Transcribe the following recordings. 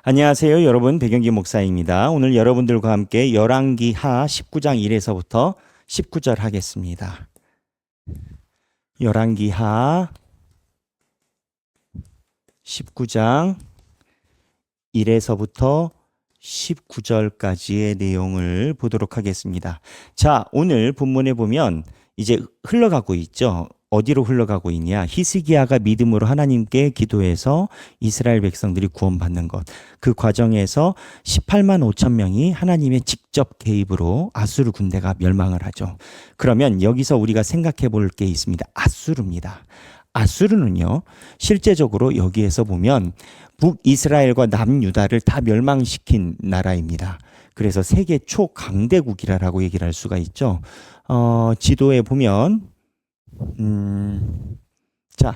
안녕하세요, 여러분. 백영기 목사입니다. 오늘 여러분들과 함께 열왕기하 19장 1에서부터 19절 하겠습니다. 열왕기하 19장 1에서부터 19절까지의 내용을 보도록 하겠습니다. 자, 오늘 본문에 보면 이제 흘러가고 있죠. 어디로 흘러가고 있냐? 히스기야가 믿음으로 하나님께 기도해서 이스라엘 백성들이 구원받는 것. 그 과정에서 18만 5천 명이 하나님의 직접 개입으로 아수르 군대가 멸망을 하죠. 그러면 여기서 우리가 생각해 볼 게 있습니다. 아수르입니다. 아수르는요, 실제적으로 여기에서 보면 북이스라엘과 남유다를 다 멸망시킨 나라입니다. 그래서 세계 초강대국이라고 얘기를 할 수가 있죠. 지도에 보면 자,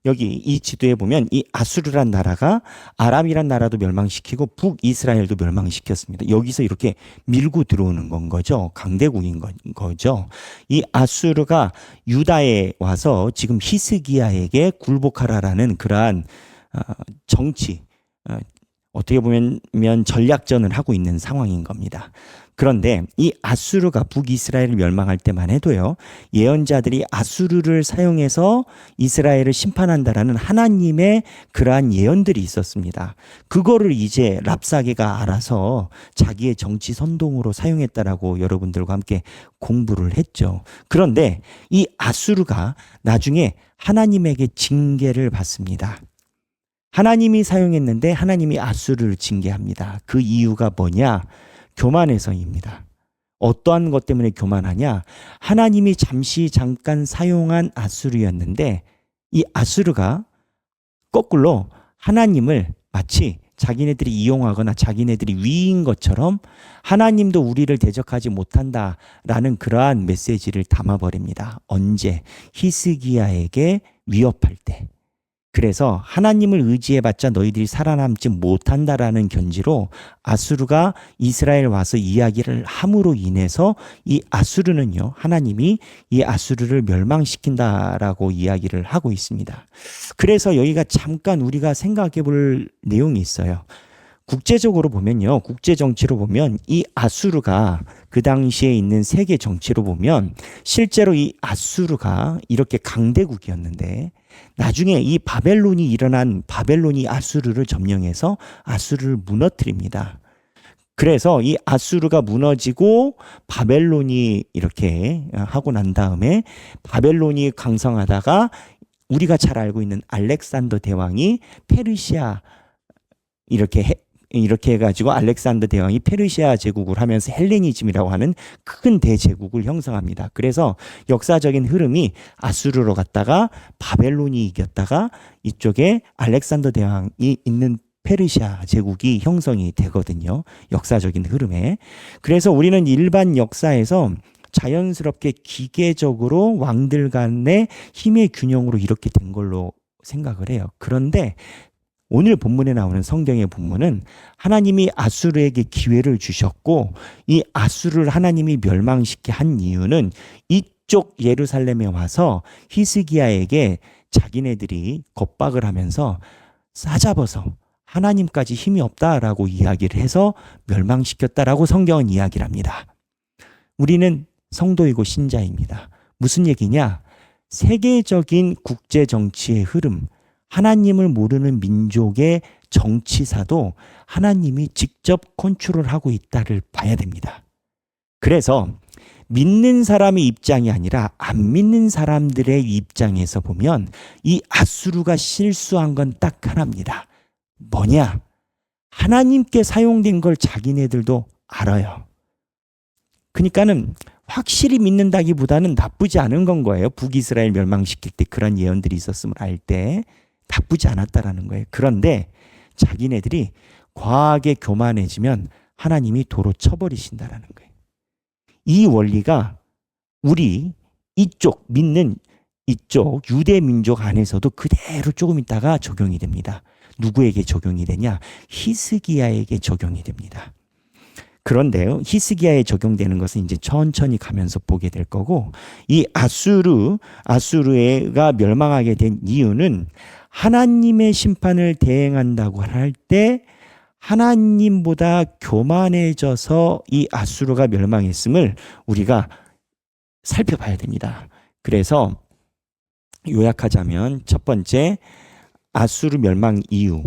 여기 이 지도에 보면 이 아수르란 나라가 아람이란 나라도 멸망시키고 북이스라엘도 멸망시켰습니다. 여기서 이렇게 밀고 들어오는 건 거죠. 강대국인 거죠. 이 아수르가 유다에 와서 지금 히스기야에게 굴복하라라는 그러한 정치, 어떻게 보면 전략전을 하고 있는 상황인 겁니다. 그런데 이 아수르가 북이스라엘을 멸망할 때만 해도요, 예언자들이 아수르를 사용해서 이스라엘을 심판한다라는 하나님의 그러한 예언들이 있었습니다. 그거를 이제 랍사게가 알아서 자기의 정치 선동으로 사용했다라고 여러분들과 함께 공부를 했죠. 그런데 이 아수르가 나중에 하나님에게 징계를 받습니다. 하나님이 사용했는데 하나님이 아수르를 징계합니다. 그 이유가 뭐냐? 교만해서입니다. 어떠한 것 때문에 교만하냐? 하나님이 잠깐 사용한 아수르였는데 이 아수르가 거꾸로 하나님을 마치 자기네들이 이용하거나 자기네들이 위인 것처럼 하나님도 우리를 대적하지 못한다라는 그러한 메시지를 담아버립니다. 언제? 히스기야에게 위협할 때. 그래서 하나님을 의지해봤자 너희들이 살아남지 못한다라는 견지로 아수르가 이스라엘 와서 이야기를 함으로 인해서 이 아수르는요, 하나님이 이 아수르를 멸망시킨다라고 이야기를 하고 있습니다. 그래서 여기가 잠깐 우리가 생각해 볼 내용이 있어요. 국제적으로 보면요, 국제 정치로 보면 이 아수르가 그 당시에 있는 세계 정치로 보면 실제로 이 아수르가 이렇게 강대국이었는데 나중에 이 바벨론이 일어난 바벨론이 아수르를 점령해서 아수르를 무너뜨립니다. 그래서 이 아수르가 무너지고 바벨론이 이렇게 하고 난 다음에 바벨론이 강성하다가 우리가 잘 알고 있는 알렉산더 대왕이 페르시아 이렇게 해가지고 알렉산더 대왕이 페르시아 제국을 하면서 헬레니즘이라고 하는 큰 대제국을 형성합니다. 그래서 역사적인 흐름이 아수르로 갔다가 바벨론이 이겼다가 이쪽에 알렉산더 대왕이 있는 페르시아 제국이 형성이 되거든요. 역사적인 흐름에. 그래서 우리는 일반 역사에서 자연스럽게 기계적으로 왕들 간의 힘의 균형으로 이렇게 된 걸로 생각을 해요. 그런데 오늘 본문에 나오는 성경의 본문은 하나님이 아수르에게 기회를 주셨고 이 아수르를 하나님이 멸망시키게 한 이유는 이쪽 예루살렘에 와서 히스기야에게 자기네들이 겁박을 하면서 싸잡아서 하나님까지 힘이 없다라고 이야기를 해서 멸망시켰다라고 성경은 이야기를 합니다. 우리는 성도이고 신자입니다. 무슨 얘기냐? 세계적인 국제 정치의 흐름, 하나님을 모르는 민족의 정치사도 하나님이 직접 컨트롤하고 있다를 봐야 됩니다. 그래서 믿는 사람의 입장이 아니라 안 믿는 사람들의 입장에서 보면 이 아수르가 실수한 건 딱 하나입니다. 뭐냐? 하나님께 사용된 걸 자기네들도 알아요. 그러니까는 확실히 믿는다기보다는 나쁘지 않은 건 거예요. 북이스라엘 멸망시킬 때 그런 예언들이 있었음을 알 때 나쁘지 않았다라는 거예요. 그런데 자기네들이 과하게 교만해지면 하나님이 도로 쳐버리신다라는 거예요. 이 원리가 우리 이쪽 믿는 이쪽 유대 민족 안에서도 그대로 조금 있다가 적용이 됩니다. 누구에게 적용이 되냐? 히스기야에게 적용이 됩니다. 그런데요, 히스기야에 적용되는 것은 이제 천천히 가면서 보게 될 거고, 이 아수르가 멸망하게 된 이유는 하나님의 심판을 대행한다고 할 때 하나님보다 교만해져서 이 아수르가 멸망했음을 우리가 살펴봐야 됩니다. 그래서 요약하자면 첫 번째, 아수르 멸망 이유.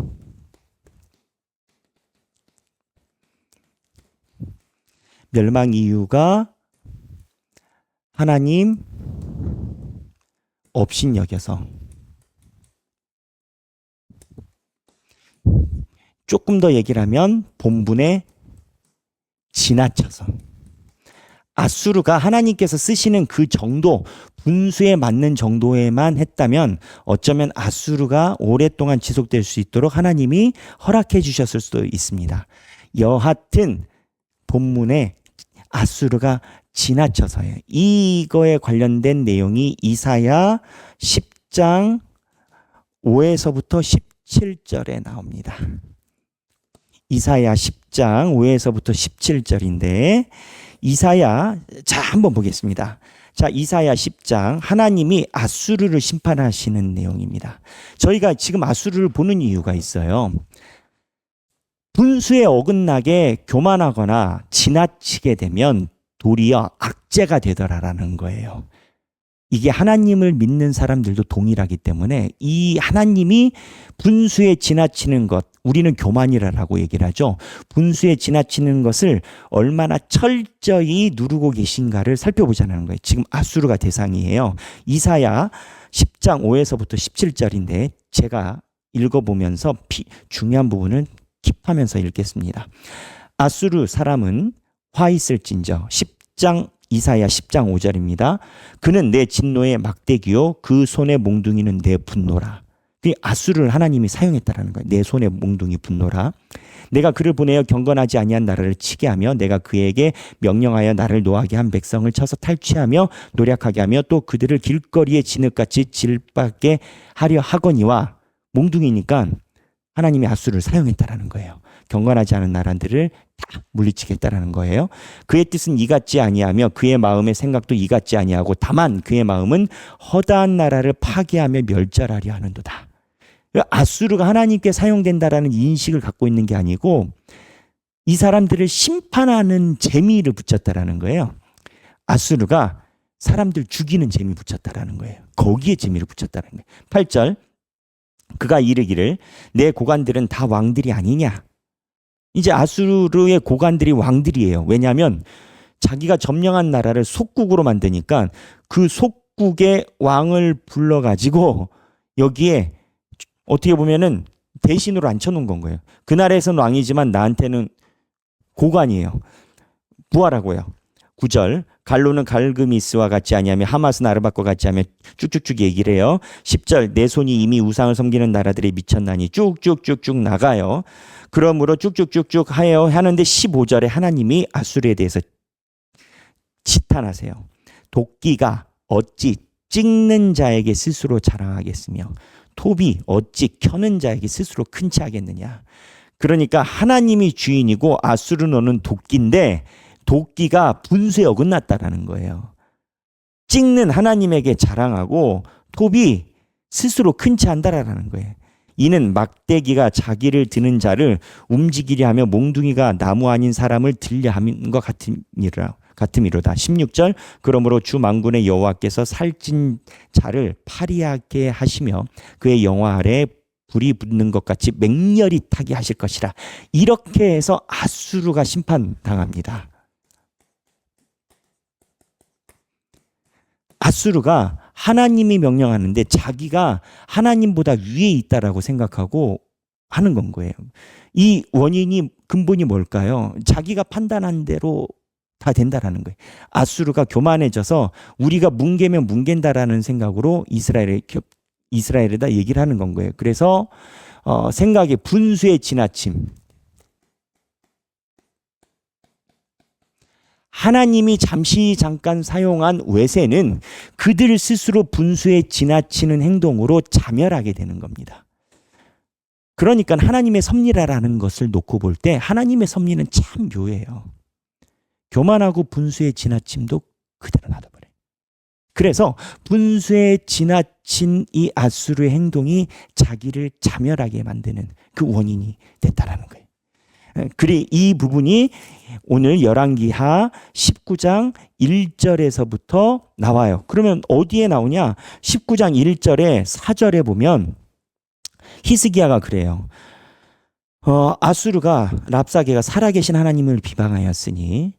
멸망 이유가 하나님 업신여겨서. 조금 더 얘기를 하면 본분에 지나쳐서. 아수르가 하나님께서 쓰시는 그 정도, 분수에 맞는 정도에만 했다면 어쩌면 아수르가 오랫동안 지속될 수 있도록 하나님이 허락해 주셨을 수도 있습니다. 여하튼 본문에 아수르가 지나쳐서요. 이거에 관련된 내용이 이사야 10장 5에서부터 17절에 나옵니다. 이사야 10장 5에서부터 17절인데 자, 한번 보겠습니다. 자, 이사야 10장, 하나님이 아수르를 심판하시는 내용입니다. 저희가 지금 아수르를 보는 이유가 있어요. 분수에 어긋나게 교만하거나 지나치게 되면 도리어 악재가 되더라라는 거예요. 이게 하나님을 믿는 사람들도 동일하기 때문에 이 하나님이 분수에 지나치는 것, 우리는 교만이라고 얘기를 하죠. 분수에 지나치는 것을 얼마나 철저히 누르고 계신가를 살펴보자는 거예요. 지금 아수르가 대상이에요. 이사야 10장 5에서부터 17절인데 제가 읽어보면서 중요한 부분을 킵하면서 읽겠습니다. 아수르 사람은 화 있을진저. 이사야 10장 5절입니다. 그는 내 진노의 막대기요 그 손의 몽둥이는 내 분노라. 아수르를 하나님이 사용했다라는 거예요. 내 손의 몽둥이 분노라. 내가 그를 보내어 경건하지 아니한 나라를 치게 하며 내가 그에게 명령하여 나를 노하게 한 백성을 쳐서 탈취하며 노략하게 하며 또 그들을 길거리에 진흙같이 질밖에 하려 하거니와. 몽둥이니까 하나님이 아수르를 사용했다라는 거예요. 경건하지 않은 나라들을 다 물리치겠다라는 거예요. 그의 뜻은 이같지 아니하며 그의 마음의 생각도 이같지 아니하고 다만 그의 마음은 허다한 나라를 파괴하며 멸절하려 하는도다. 아수르가 하나님께 사용된다라는 인식을 갖고 있는 게 아니고 이 사람들을 심판하는 재미를 붙였다라는 거예요. 아수르가 사람들 죽이는 재미 붙였다라는 거예요. 거기에 재미를 붙였다는 거예요. 8절, 그가 이르기를 내 고관들은 다 왕들이 아니냐. 이제 아수르의 고관들이 왕들이에요. 왜냐하면 자기가 점령한 나라를 속국으로 만드니까 그 속국의 왕을 불러가지고 여기에 어떻게 보면은 대신으로 앉혀놓은 건 거예요. 그 나라에서는 왕이지만 나한테는 고관이에요. 부하라고요. 9절, 갈로는 갈그미스와 같지 아니하며 하마스는 아르밧과 같지 않으며 쭉쭉쭉 얘기를 해요. 10절, 내 손이 이미 우상을 섬기는 나라들에 미쳤나니 쭉쭉쭉쭉 나가요. 그러므로 쭉쭉쭉쭉 하는데 15절에 하나님이 아수르에 대해서 지탄하세요. 도끼가 어찌 찍는 자에게 스스로 자랑하겠으며 톱이 어찌 켜는 자에게 스스로 큰 치 하겠느냐. 그러니까 하나님이 주인이고 아수르는 도끼인데 도끼가 분수에 어긋났다라는 거예요. 찍는 하나님에게 자랑하고 톱이 스스로 큰 치 한다라는 거예요. 이는 막대기가 자기를 드는 자를 움직이려 하며 몽둥이가 나무 아닌 사람을 들려 하는 것 같음이로다. 16절, 그러므로 주 만군의 여호와께서 살찐 자를 파리하게 하시며 그의 영화 아래 불이 붙는 것 같이 맹렬히 타게 하실 것이라. 이렇게 해서 아수르가 심판당합니다. 아수르가 하나님이 명령하는데 자기가 하나님보다 위에 있다라고 생각하고 하는 건 거예요. 이 원인이 근본이 뭘까요? 자기가 판단한 대로 다 된다라는 거예요. 아수르가 교만해져서 우리가 뭉개면 뭉갠다라는 생각으로 이스라엘에다 얘기를 하는 건 거예요. 그래서 생각의 분수의 지나침. 하나님이 잠깐 사용한 외세는 그들 스스로 분수에 지나치는 행동으로 자멸하게 되는 겁니다. 그러니까 하나님의 섭리라는 것을 놓고 볼 때 하나님의 섭리는 참 묘해요. 교만하고 분수에 지나침도 그대로 놔둬버려요. 그래서 분수에 지나친 이 아수르의 행동이 자기를 자멸하게 만드는 그 원인이 됐다라는 거예요. 그리 이 부분이 오늘 열왕기하 19장 1절에서부터 나와요. 그러면 어디에 나오냐? 19장 1절에 4절에 보면 히스기야가 그래요. 아수르가 랍사게가 살아계신 하나님을 비방하였으니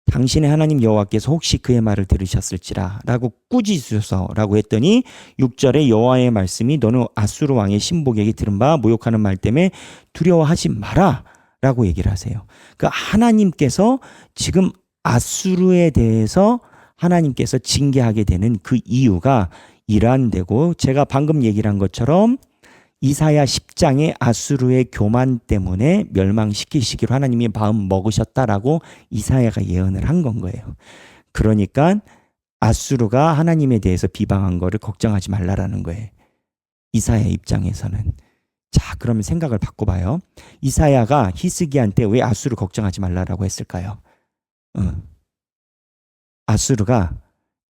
당신의 하나님 여호와께서 혹시 그의 말을 들으셨을지라 라고 꾸짖으소서 라고 했더니 6절에 여호와의 말씀이 너는 아수르 왕의 신복에게 들은 바 모욕하는 말 때문에 두려워하지 마라 라고 얘기를 하세요. 그러니까 하나님께서 지금 아수르에 대해서 하나님께서 징계하게 되는 그 이유가 이러한데고, 제가 방금 얘기를 한 것처럼 이사야 10장에 아수르의 교만 때문에 멸망시키시기로 하나님이 마음 먹으셨다라고 이사야가 예언을 한 건 거예요. 그러니까 아수르가 하나님에 대해서 비방한 거를 걱정하지 말라라는 거예요. 이사야 입장에서는. 자, 그러면 생각을 바꿔봐요. 이사야가 히스기야한테 왜 아수르 걱정하지 말라라고 했을까요? 아수르가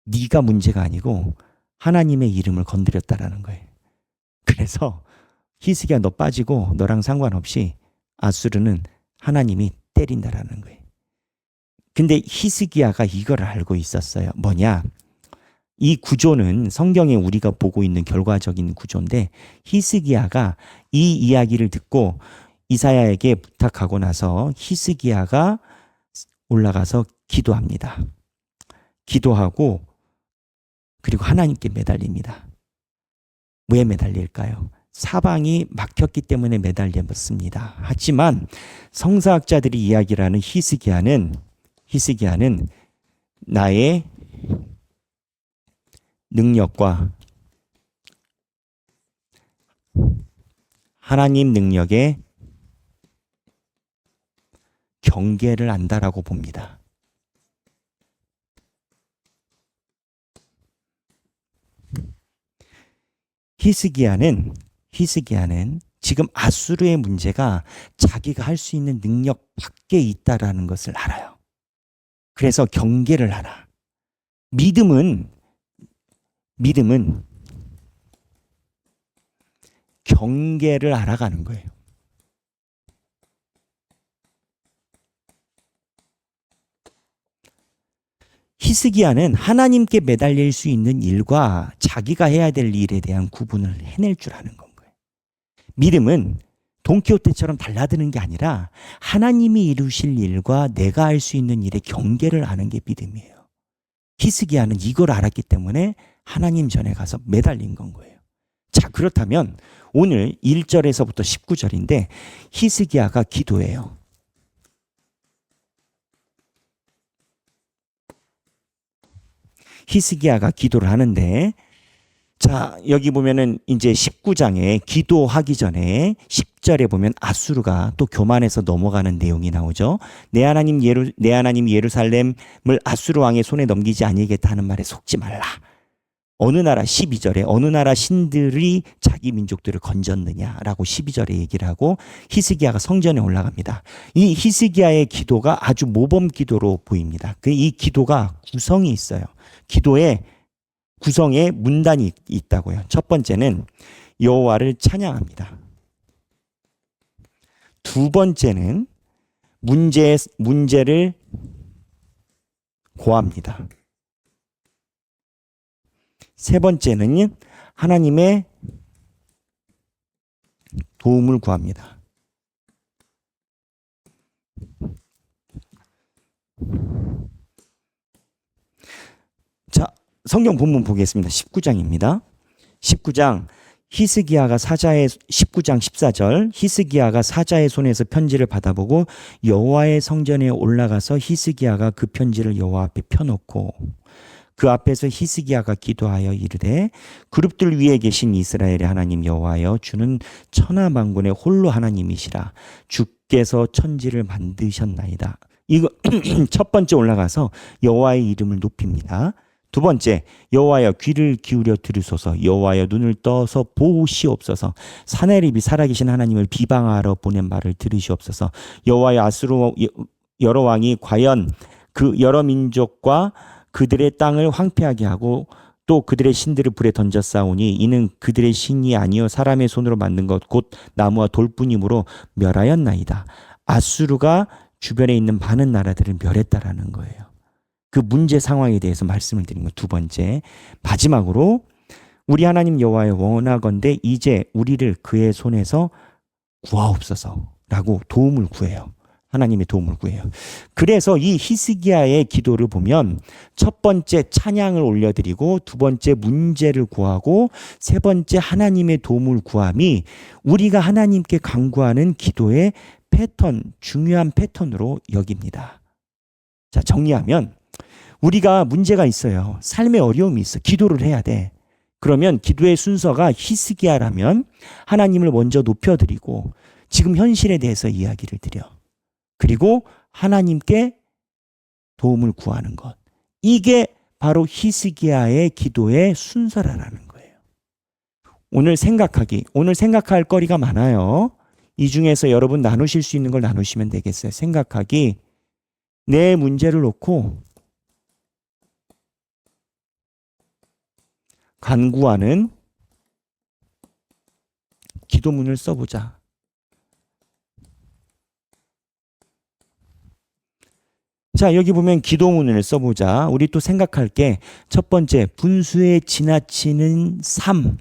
네가 문제가 아니고 하나님의 이름을 건드렸다라는 거예요. 그래서 히스기야 너 빠지고 너랑 상관없이 아수르는 하나님이 때린다라는 거예요. 근데 히스기야가 이걸 알고 있었어요. 뭐냐? 이 구조는 성경에 우리가 보고 있는 결과적인 구조인데, 히스기야가 이 이야기를 듣고 이사야에게 부탁하고 나서 히스기야가 올라가서 기도합니다. 기도하고 그리고 하나님께 매달립니다. 왜 매달릴까요? 사방이 막혔기 때문에 매달렸습니다. 하지만 성서학자들이 이야기를 하는 히스기야는 나의 능력과 하나님 능력의 경계를 안다라고 봅니다. 히스기야는 지금 아수르의 문제가 자기가 할 수 있는 능력 밖에 있다라는 것을 알아요. 그래서 경계를 알아. 믿음은 경계를 알아가는 거예요. 히스기야는 하나님께 매달릴 수 있는 일과 자기가 해야 될 일에 대한 구분을 해낼 줄 아는 건 거예요. 믿음은 돈키호테처럼 달라드는 게 아니라 하나님이 이루실 일과 내가 할 수 있는 일의 경계를 아는 게 믿음이에요. 히스기야는 이걸 알았기 때문에 하나님 전에 가서 매달린 건 거예요. 자, 그렇다면 오늘 1절에서부터 19절인데 히스기야가 기도해요. 히스기야가 기도를 하는데, 자, 여기 보면은 이제 19장에 기도하기 전에 10절에 보면 아수르가 또 교만해서 넘어가는 내용이 나오죠. 내 하나님 예루살렘을 아수르 왕의 손에 넘기지 아니겠다 하는 말에 속지 말라. 어느 나라 12절에 어느 나라 신들이 자기 민족들을 건졌느냐라고 12절에 얘기를 하고 히스기야가 성전에 올라갑니다. 이 히스기야의 기도가 아주 모범 기도로 보입니다. 이 기도가 구성이 있어요. 기도의 구성에 문단이 있다고요. 첫 번째는 여호와를 찬양합니다. 두 번째는 문제를 고합니다. 세 번째는 하나님의 도움을 구합니다. 자, 성경 본문 보겠습니다. 19장입니다. 19장 19장 14절 히스기야가 사자의 손에서 편지를 받아보고 여호와의 성전에 올라가서 히스기야가 그 편지를 여호와 앞에 펴놓고 그 앞에서 히스기야가 기도하여 이르되 그룹들 위에 계신 이스라엘의 하나님 여호와여 주는 천하만군의 홀로 하나님이시라. 주께서 천지를 만드셨나이다. 이거 첫 번째 올라가서 여호와의 이름을 높입니다. 두 번째, 여호와여 귀를 기울여 들으소서. 여호와여 눈을 떠서 보시옵소서. 사내립이 살아계신 하나님을 비방하러 보낸 말을 들으시옵소서. 여호와여 아수르 여러 왕이 과연 그 여러 민족과 그들의 땅을 황폐하게 하고 또 그들의 신들을 불에 던졌사오니 이는 그들의 신이 아니요 사람의 손으로 만든 것 곧 나무와 돌뿐이므로 멸하였나이다. 아수르가 주변에 있는 많은 나라들을 멸했다라는 거예요. 그 문제 상황에 대해서 말씀을 드린 거 두 번째. 마지막으로 우리 하나님 여호와여 원하건대 이제 우리를 그의 손에서 구하옵소서라고 도움을 구해요. 하나님의 도움을 구해요. 그래서 이 히스기야의 기도를 보면 첫 번째 찬양을 올려드리고 두 번째 문제를 구하고 세 번째 하나님의 도움을 구함이 우리가 하나님께 간구하는 기도의 패턴, 중요한 패턴으로 여깁니다. 자, 정리하면 우리가 문제가 있어요. 삶에 어려움이 있어. 기도를 해야 돼. 그러면 기도의 순서가 히스기야라면 하나님을 먼저 높여드리고 지금 현실에 대해서 이야기를 드려. 그리고 하나님께 도움을 구하는 것. 이게 바로 히스기야의 기도의 순서라는 거예요. 오늘 생각할 거리가 많아요. 이 중에서 여러분 나누실 수 있는 걸 나누시면 되겠어요. 생각하기, 내 문제를 놓고 간구하는 기도문을 써보자. 자, 여기 보면 기도문을 써보자. 우리 또 생각할 게 첫 번째, 분수에 지나치는 삶.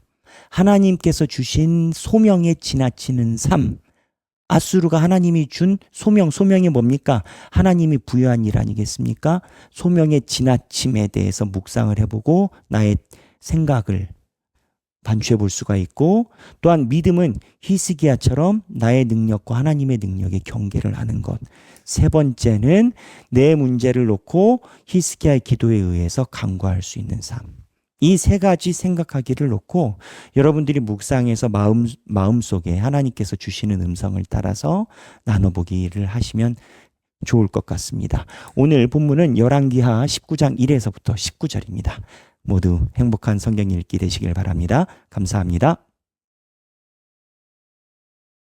하나님께서 주신 소명에 지나치는 삶. 아수르가 하나님이 준 소명이 뭡니까? 하나님이 부여한 일 아니겠습니까? 소명의 지나침에 대해서 묵상을 해보고 나의 생각을 반추해 볼 수가 있고, 또한 믿음은 히스기야처럼 나의 능력과 하나님의 능력의 경계를 하는 것. 세 번째는 내 문제를 놓고 히스기야의 기도에 의해서 간구할 수 있는 삶. 이 세 가지 생각하기를 놓고 여러분들이 묵상해서 마음속에 하나님께서 주시는 음성을 따라서 나눠보기를 하시면 좋을 것 같습니다. 오늘 본문은 열왕기하 19장 1에서부터 19절입니다. 모두 행복한 성경 읽기 되시길 바랍니다. 감사합니다.